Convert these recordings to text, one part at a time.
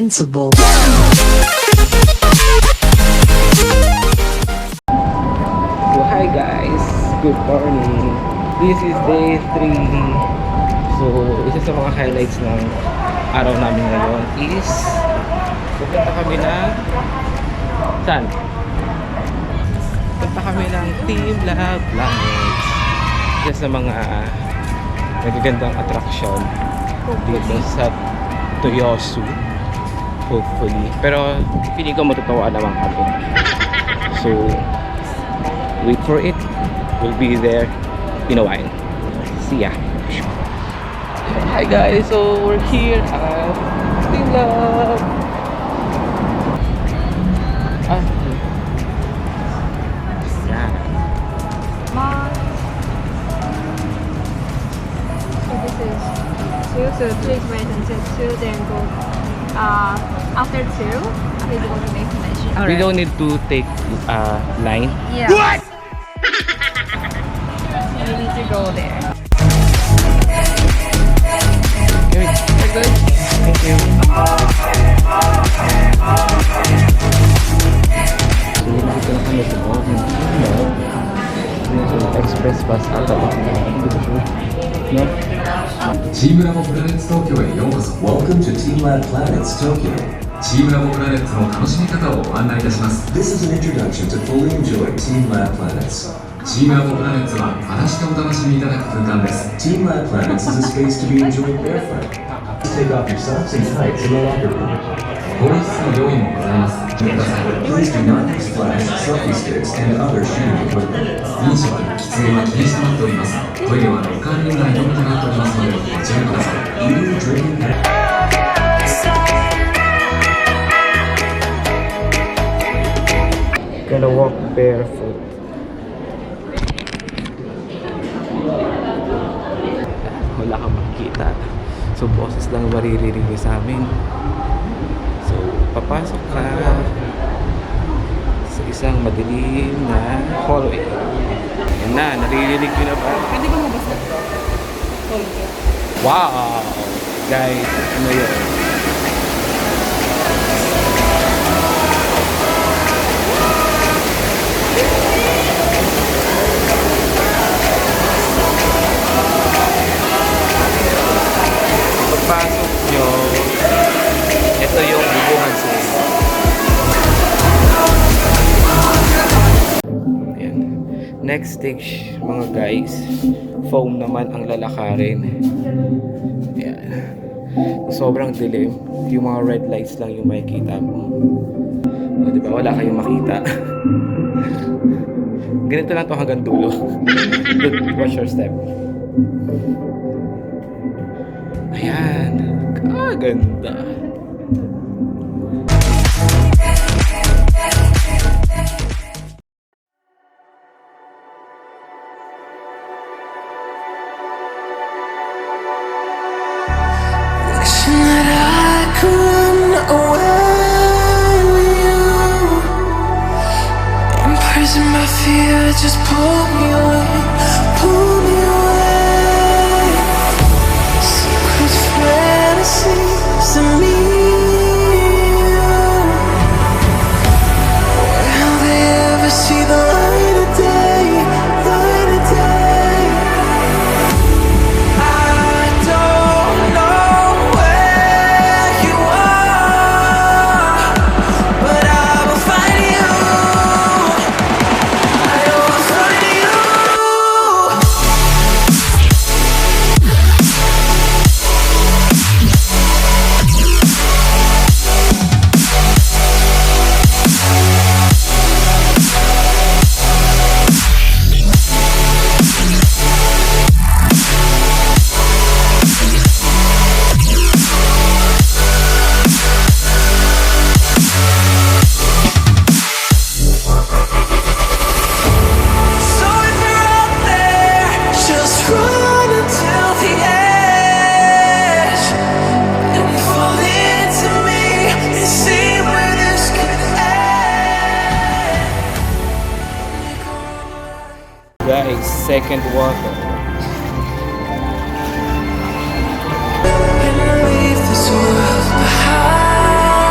Invincible. So hi guys, good morning. This is day 3. So isa sa mga highlights ng araw namin ngayon is pupunta kami na saan? Punta kami ng TeamLab Planets. Isa sa mga nagagandang attraction dito sa Toyosu, hopefully. Pero feeling ko matutuwa naman kami. So wait for it. We'll be there in a while. See ya. Hi guys, so we're here at TeamLab. Yeah. So this is 2, so please wait until 2, then go after 2, please go to destination. We don't need to take line. Yeah. What? You need to go there. Okay, we're good. Thank you. So, dito na kami sa loob ng TeamLab. Express bus ata ba? Hindi ko sure. No? TeamLab Planets 東京へようこそ。Welcome to TeamLab Planets Tokyo. TeamLab Planets の楽しみ方をご案内いたします。This is an introduction to fully enjoy TeamLab Planets. TeamLab Planets は裸足でお楽しみいただく空間です。TeamLab Planets is a space to be enjoyed barefoot. Take off your socks and tights in the locker room. 更衣室の用意もございます。ごめんなさい。Please do not use flash, selfie sticks, and other shooting equipment. 飲食、喫煙は禁止となっております。トイレはロッカールーム内のみとなっておりますのでご注意ください。Eating, drinking, Gonna walk barefoot. Wala kang makikita. So boses lang maririnig niya sa amin. So papasok ka sa isang madilim na hallway. Yan na, naririnig nyo na ba? Pwede ba mabasa? Wow! Guys, ano yun? Pagpasok nyo, ito yung bubuhan sa inyo. Ayan. Next stage mga guys, foam naman ang lalakarin. Ayan. Sobrang dilim, yung mga red lights lang yung makikita mo. O, diba? Wala kayong makita. Ganito lang to hanggang dulo. Watch your step. Ayan. Kaganda. Wishing that I could run away with you. Imprisoned by fear, just pull me away, pull me away. Secret fantasies of me. Will they ever see the light of day, light of day? I don't know where you are, but I will find you. I will find you. So if you're out there, just run until the edge and fall into me and see where this could end. Guys, second water. And leave this world behind.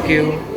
you.